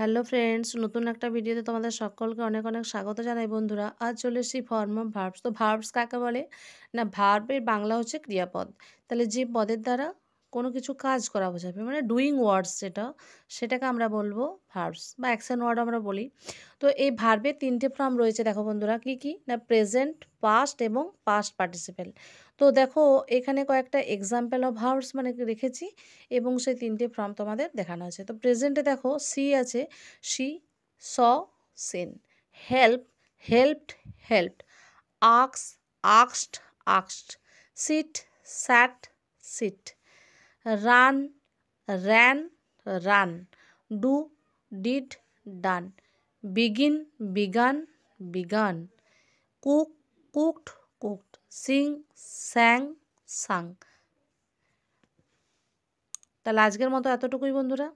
Hello friends, নতুন একটা ভিডিওতে তোমাদের সকলকে অনেক অনেক স্বাগত জানাই বন্ধুরা। আজ চলে এসেছি ফর্ম অফ ভার্বস। তো ভার্বস কাকে বলে না, ভার্বের বাংলা হচ্ছে ক্রিয়াপদ। তাহলে যে পদের দ্বারা কোনো কিছু কাজ করা বোঝাবে, মানে ডুইং ওয়ার্ডস সেটাকে আমরা বলবো ভার্বস বা অ্যাকশন ওয়ার্ড আমরা বলি। তো এই ভার্বের তিনটে ফর্ম রয়েছে, দেখো বন্ধুরা কী কী না, প্রেজেন্ট, পাস্ট এবং পাস্ট পার্টিসিপেল। তো দেখো এখানে কয়েকটা এক্সাম্পল অফ ভার্বস মানে রেখেছি এবং সেই তিনটে ফর্ম তোমাদের দেখানো আছে। তো প্রেজেন্টে দেখো সি আছে, she saw seen, help helped helped, ask asked asked, sit sat sit, run ran run, do did done, begin began begun, cook cooked cooked, sing sang sung। তাহলে আজকের মতো এতটুকুই বন্ধুরা।